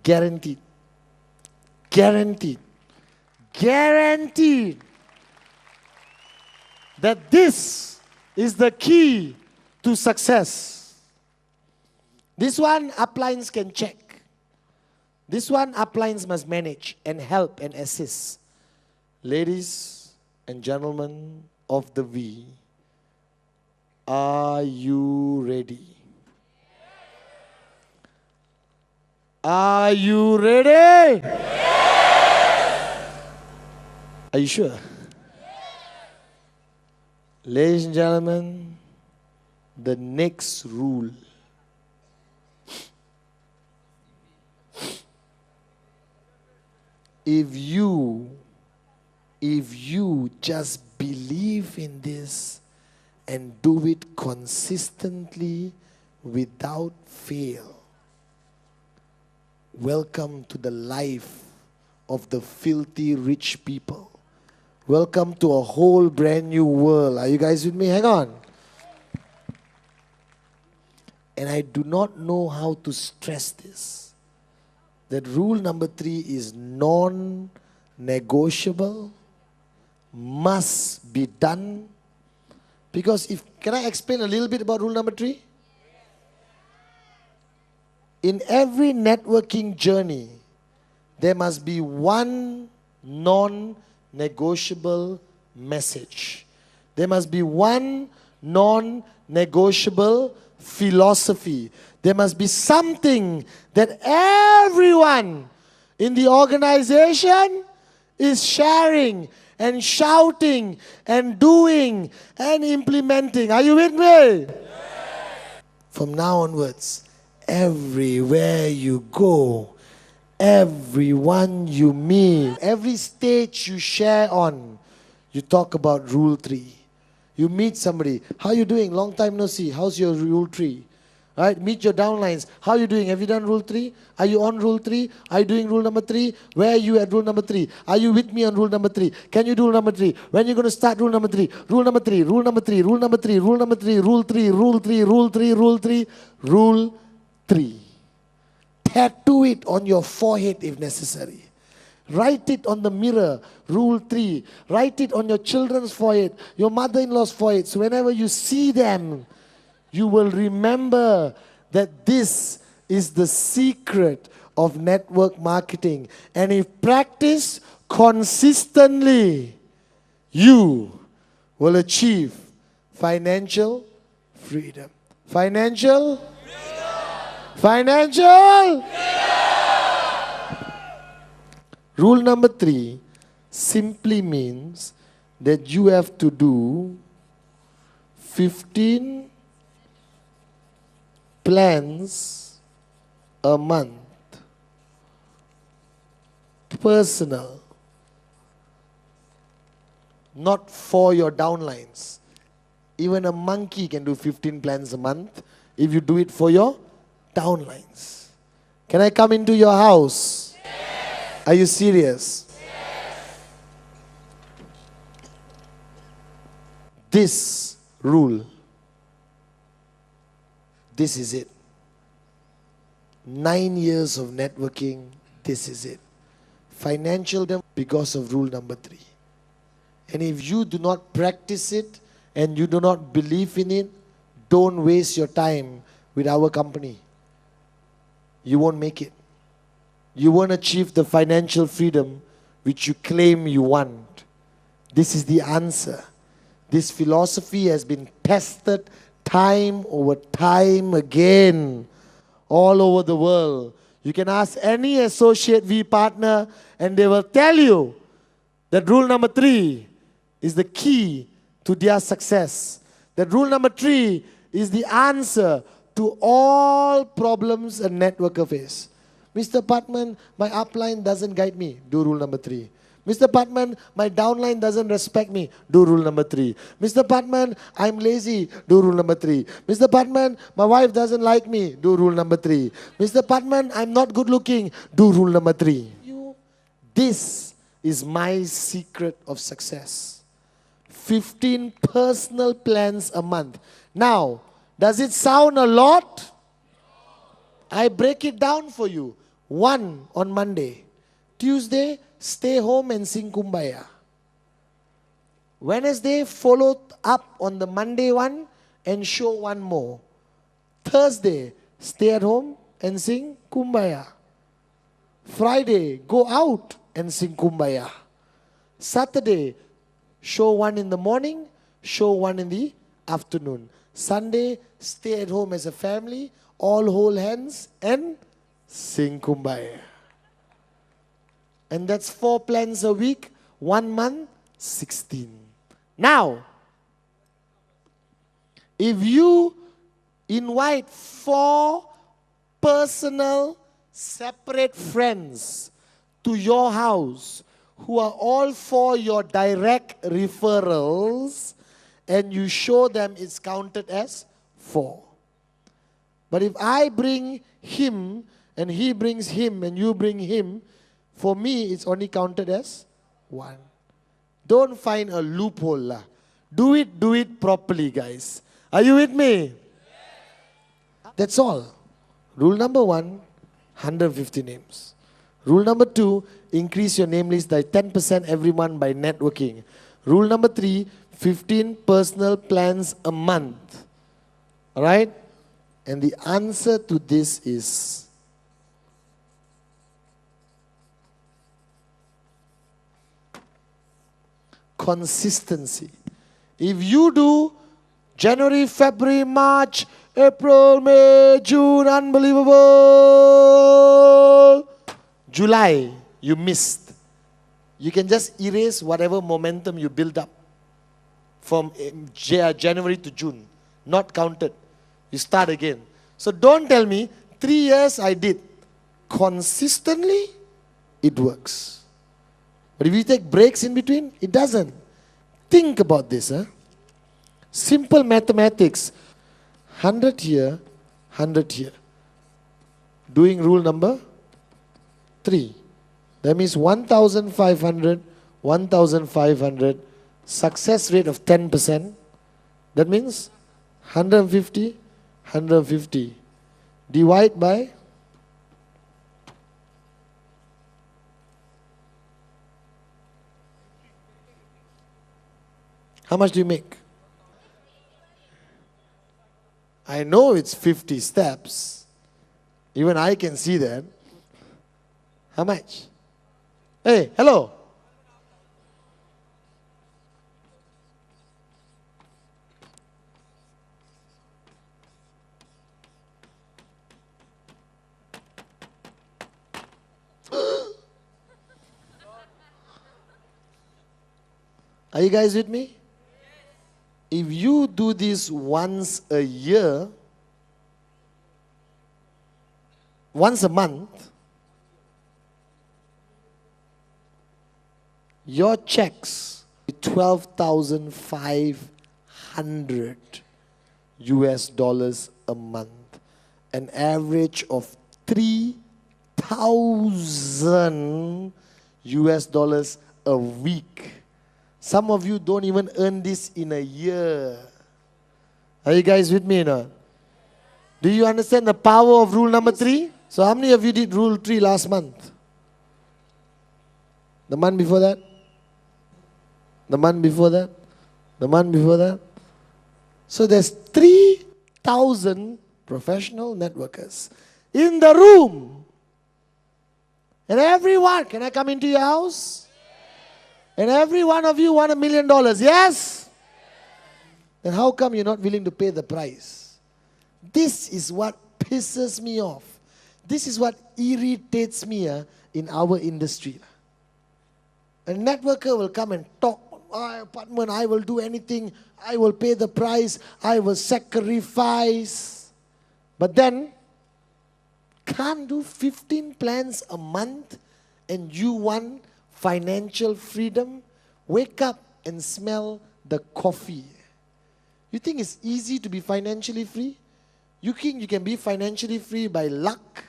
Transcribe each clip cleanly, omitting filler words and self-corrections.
Guaranteed. Guaranteed. Guaranteed that this is the key to success. This one uplines can check. This one uplines must manage and help and assist. Ladies and gentlemen of the V, are you ready? Are you ready? Are you sure? Ladies and gentlemen, the next rule. If you just believe in this and do it consistently without fail, welcome to the life of the filthy rich people. Welcome to a whole brand new world. Are you guys with me? Hang on. And I do not know how to stress this. That rule number 3 is non-negotiable, must be done. Because can I explain a little bit about rule number 3? In every networking journey, there must be one non-negotiable message. There must be one non-negotiable philosophy. There must be something that everyone in the organization is sharing and shouting and doing and implementing. Are you with me? Yes. From now onwards, everywhere you go, everyone you meet, every stage you share on, you talk about rule 3. You meet somebody, how you doing? Long time no see. How's your rule 3? Right? Meet your downlines. How are you doing? Have you done rule 3? Are you on rule 3? Are you doing rule number 3? Where are you at rule number 3? Are you with me on rule number 3? Can you do rule number 3? When are you going to start rule number 3? Rule number 3, rule number 3, rule number 3, rule number 3, rule 3, rule 3, rule 3, rule 3, rule 3. Tattoo it on your forehead if necessary. Write it on the mirror, rule 3. Write it on your children's forehead, your mother-in-law's forehead. So whenever you see them, you will remember that this is the secret of network marketing. And if practiced consistently, you will achieve financial freedom. Financial freedom. Financial freedom. Rule number 3 simply means that you have to do 15 plans a month. Personal. Not for your downlines. Even a monkey can do 15 plans a month if you do it for your downlines. Can I come into your house? Yes. Are you serious? Yes. This rule, this is it. 9 years of networking, this is it. Financial freedom because of rule number 3. And if you do not practice it and you do not believe in it, don't waste your time with our company. You won't make it. You won't achieve the financial freedom which you claim you want. This is the answer. This philosophy has been tested time over time again all over the world. You can ask any associate V partner and they will tell you that rule number 3 is the key to their success. That rule number 3 is the answer to all problems a networker face. Mr. Pathman, my upline doesn't guide me. Do rule number 3. Mr. Pathman, my downline doesn't respect me. Do rule number 3. Mr. Pathman, I'm lazy. Do rule number 3. Mr. Pathman, my wife doesn't like me. Do rule number 3. Mr. Pathman, I'm not good looking. Do rule number 3. This is my secret of success. 15 personal plans a month. Now, does it sound a lot? I break it down for you. 1 on Monday. Tuesday, stay home and sing Kumbaya. Wednesday, follow up on the Monday one and show one more. Thursday, stay at home and sing Kumbaya. Friday, go out and sing Kumbaya. Saturday, show one in the morning, show one in the afternoon. Sunday, stay at home as a family, all hold hands and sing Kumbaya. And that's 4 plans a week, 1 month, 16. Now, if you invite 4 personal, separate friends to your house who are all for your direct referrals, and you show them, it's counted as 4. But if I bring him and he brings him and you bring him, for me it's only counted as 1. Don't find a loophole lah. Do it properly, guys. Are you with me? That's all. Rule number 1, 150 names. Rule number 2, increase your name list by 10% every month by networking. Rule number 3, 15 personal plans a month. Alright? And the answer to this is consistency. If you do January, February, March, April, May, June, unbelievable. July, you missed. You can just erase whatever momentum you build up from January to June. Not counted. You start again. So don't tell me, 3 years I did. Consistently, it works. But if you take breaks in between, it doesn't. Think about this. Huh? Simple mathematics. 100 here, 100 here. Doing rule number 3. That means 1,500, 1,500. Success rate of 10%. That means 150, 150. Divide by how much do you make? I know it's 50 steps. Even I can see that. How much? Hey, hello. Are you guys with me? If you do this once a year, once a month, your checks $12,500 US a month, an average of 3,000 US a week. Some of you don't even earn this in a year. Are you guys with me or not? Do you understand the power of rule number 3? So how many of you did rule 3 last month? The month before that? The month before that? The month before that? So there's 3,000 professional networkers in the room. And everyone, can I come into your house? And every one of you want $1 million, yes? Then how come you're not willing to pay the price? This is what pisses me off. This is what irritates me in our industry. A networker will come and talk. Pathman, I will do anything. I will pay the price. I will sacrifice. But then, can't do 15 plans a month and you want financial freedom? Wake up and smell the coffee. You think it's easy to be financially free? You think you can be financially free by luck?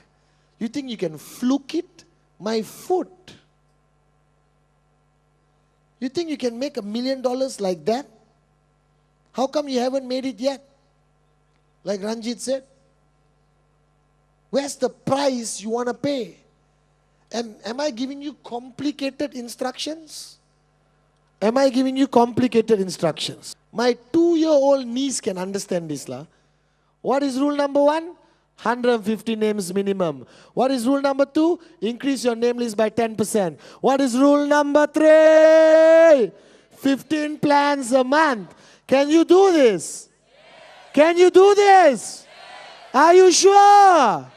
You think you can fluke it? My foot. You think you can make $1 million like that? How come you haven't made it yet? Like Ranjit said. Where's the price you want to pay? Am I giving you complicated instructions? Am I giving you complicated instructions? My 2-year-old niece can understand this. What is rule number 1? 150 names minimum. What is rule number 2? Increase your name list by 10%. What is rule number 3? 15 plans a month. Can you do this? Can you do this? Are you sure?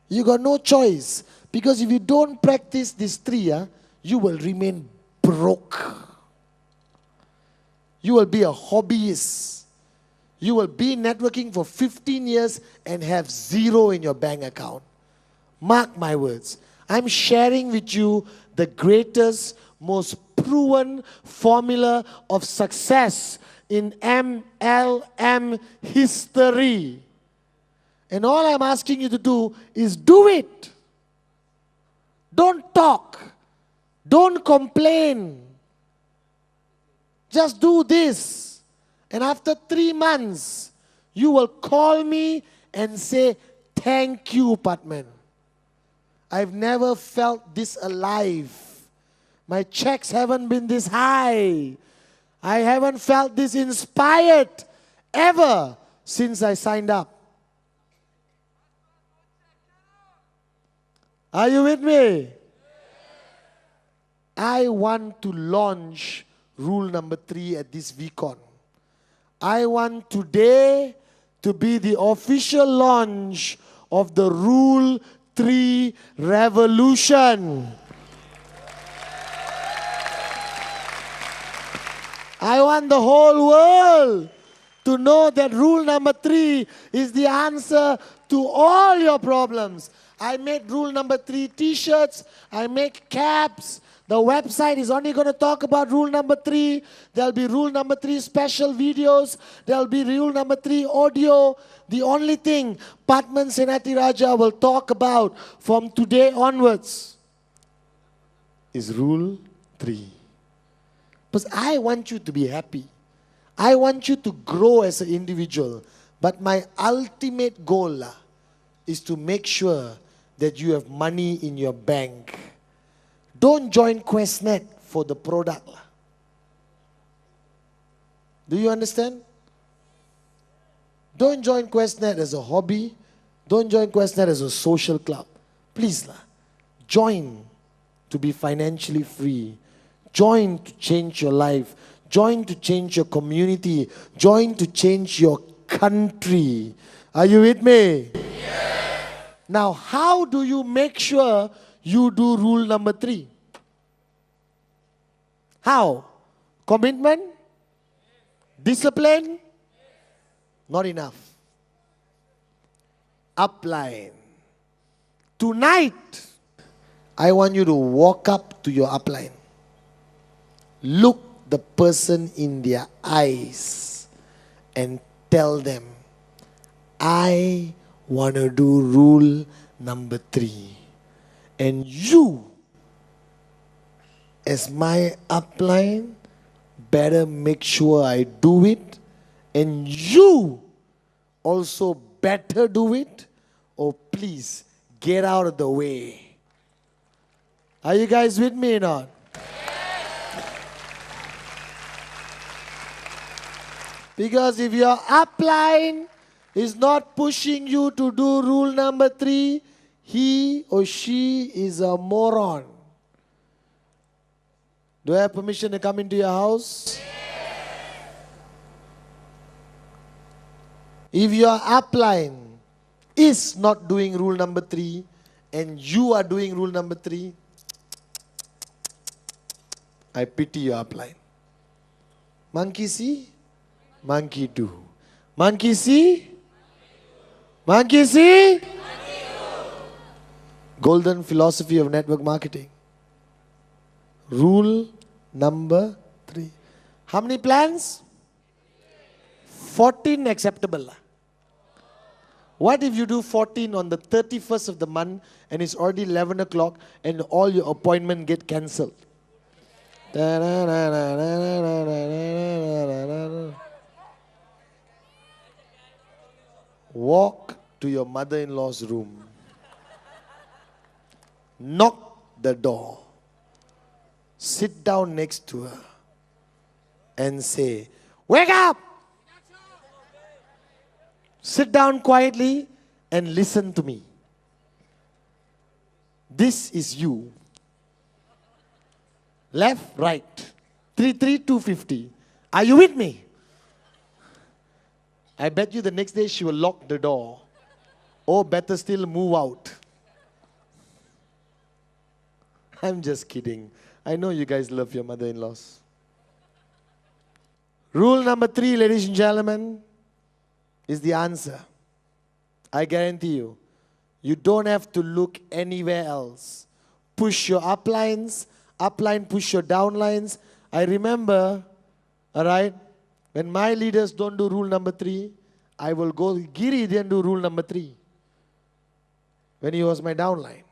You got no choice. Because if you don't practice these 3, you will remain broke. You will be a hobbyist. You will be networking for 15 years and have 0 in your bank account. Mark my words. I'm sharing with you the greatest, most proven formula of success in MLM history. And all I'm asking you to do is do it. Don't talk. Don't complain. Just do this. And after 3 months, you will call me and say, thank you, Pathman. I've never felt this alive. My checks haven't been this high. I haven't felt this inspired ever since I signed up. Are you with me? I want to launch rule number 3 at this VCon. I want today to be the official launch of the Rule 3 revolution. I want the whole world to know that rule number 3 is the answer to all your problems. I made rule number 3 t-shirts. I make caps. The website is only going to talk about rule number 3. There'll be rule number 3 special videos. There'll be rule number 3 audio. The only thing Pathman SENATHIRAJAH will talk about from today onwards is rule 3. Because I want you to be happy. I want you to grow as an individual. But my ultimate goal is to make sure that you have money in your bank. Don't join QuestNet for the product. Do you understand? Don't join QuestNet as a hobby. Don't join QuestNet as a social club. Please, join to be financially free. Join to change your life. Join to change your community. Join to change your country. Are you with me? Yes. Now, how do you make sure you do rule number 3? How? Commitment? Discipline? Not enough. Upline. Tonight, I want you to walk up to your upline. Look the person in their eyes and tell them, I want to do rule number 3. And you, as my upline, better make sure I do it. And you also better do it. Or please, get out of the way. Are you guys with me or not? Because if your upline is not pushing you to do rule number 3, he or she is a moron. Do I have permission to come into your house? If your upline is not doing rule number 3 and you are doing rule number 3, I pity your upline. Monkey see, monkey do. Monkey see, monkey see. Golden philosophy of network marketing. Rule number 3. How many plans? 14 acceptable. What if you do 14 on the 31st of the month and it's already 11 o'clock and all your appointments get cancelled? Walk to your mother-in-law's room. knock the door, sit down next to her, and say, "Wake up!" Sit down quietly and listen to me. This is you. Left, right. 33250. Are you with me? I bet you the next day she will lock the door. Or better still, move out. I'm just kidding. I know you guys love your mother-in-laws. Rule number 3, ladies and gentlemen, is the answer. I guarantee you, you don't have to look anywhere else. Push your uplines, upline push your downlines. I remember, all right, when my leaders don't do rule number 3, I will go, Giri didn't do rule number 3 when he was my downline.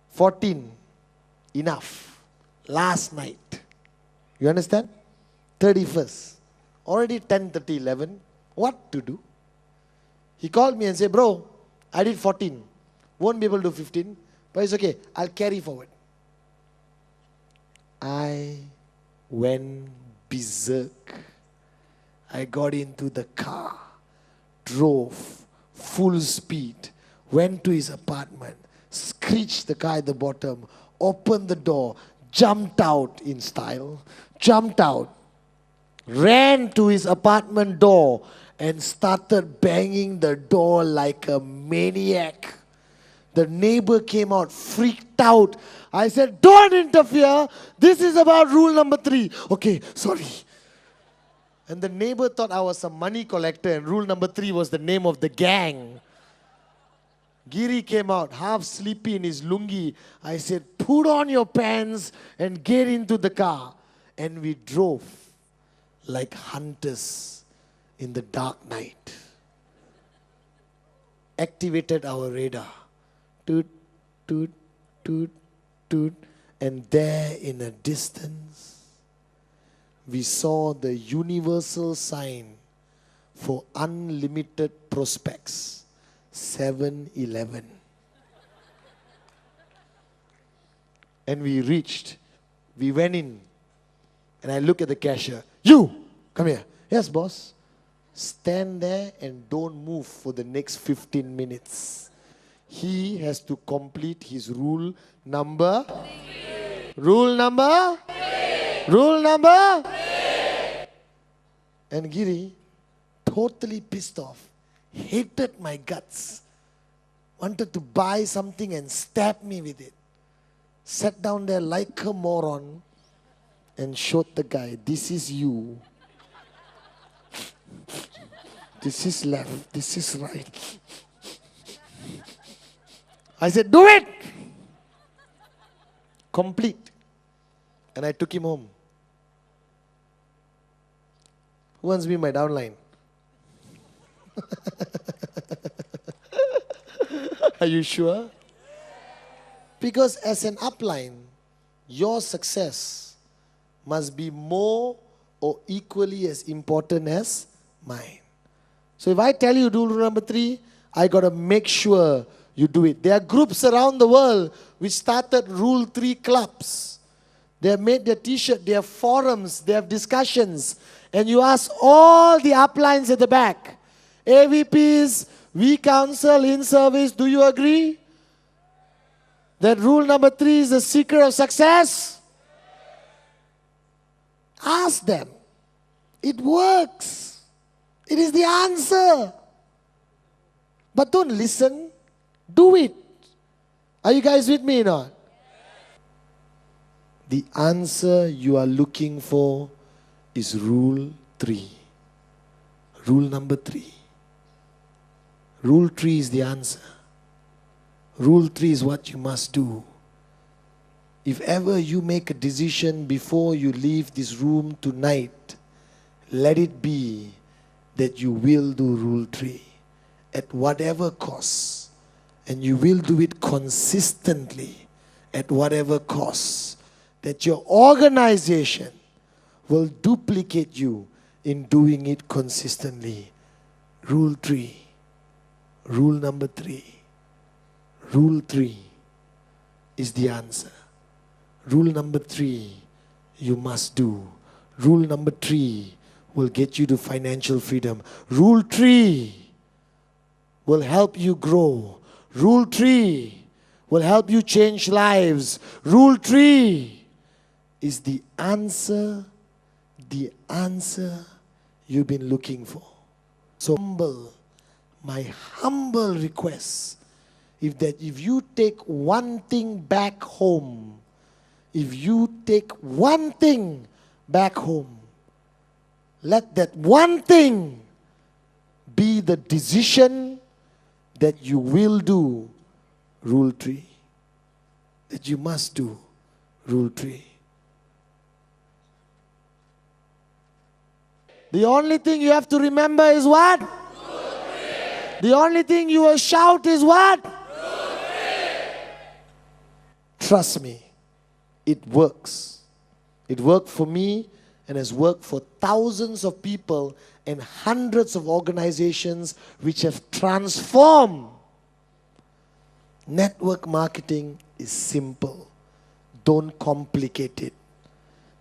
14, enough. Last night. You understand? 31st. Already 10:30, 11. What to do? He called me and said, "Bro, I did 14. Won't be able to do 15. But it's okay. I'll carry forward." I went berserk. I got into the car, drove full speed, went to his apartment, screeched the car at the bottom, opened the door, jumped out in style, jumped out, ran to his apartment door and started banging the door like a maniac. The neighbor came out, freaked out. I said, "Don't interfere. This is about rule number 3. Okay, sorry." And the neighbor thought I was a money collector and rule number 3 was the name of the gang. Giri came out, half sleepy in his lungi. I said, "Put on your pants and get into the car." And we drove like hunters in the dark night. Activated our radar. Toot, toot, toot, toot. And there in a distance, we saw the universal sign for unlimited prospects. 7-Eleven. And we reached. We went in. And I look at the cashier. "You, come here." "Yes, boss." "Stand there and don't move for the next 15 minutes. He has to complete his rule number 3. Rule number 3. Rule number 3. And Giri, totally pissed off, hated my guts, wanted to buy something and stab me with it. Sat down there like a moron and showed the guy, "This is you. This is left. This is right." I said, "Do it!" Complete. And I took him home. Who wants to be my downline? Are you sure? Because as an upline, your success must be more or equally as important as mine. So if I tell you do rule number 3, I got to make sure you do it. There are groups around the world which started rule 3 clubs. They have made their t-shirt, they have forums, they have discussions. And you ask all the uplines at the back, AVPs, we counsel in service, do you agree that rule number 3 is the secret of success? Ask them. It works. It is the answer. But don't listen. Do it. Are you guys with me or not? The answer you are looking for is rule 3. Rule number 3. Rule 3 is the answer. Rule 3 is what you must do. If ever you make a decision before you leave this room tonight, let it be that you will do rule 3 at whatever cost. And you will do it consistently at whatever cost. That your organization will duplicate you in doing it consistently. Rule 3. Rule number 3. Rule 3. is the answer. Rule number 3, you must do. Rule number 3 will get you to financial freedom. Rule 3 will help you grow. Rule 3 will help you change lives. Rule 3 is the answer you've been looking for. So my humble request, if you take one thing back home, let that one thing be the decision that you will do. Rule 3. That you must do. Rule 3. The only thing you have to remember is what? Rule 3. The only thing you will shout is what? Rule 3. Trust me, it works. It worked for me and has worked for thousands of people and hundreds of organizations which have transformed. Network marketing is simple. Don't complicate it.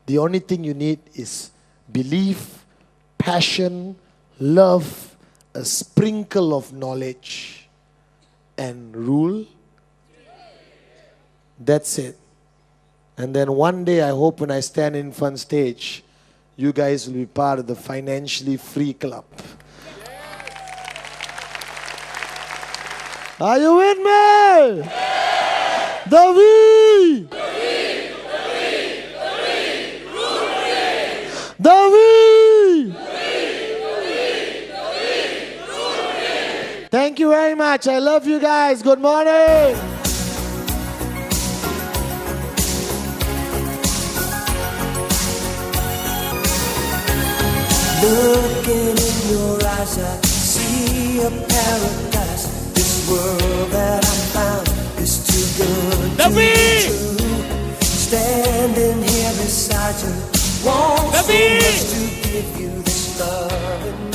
The only thing you need is belief, passion, love, a sprinkle of knowledge, and rule. That's it. And then one day, I hope when I stand in front stage, you guys will be part of the financially free club. Are you with me? Yeah. The we. The we. Thank you very much. I love you guys. Good morning. Looking in your eyes, I see a paradise. This world that I found is too good to be true. Standing here beside you, want so much to give you this love.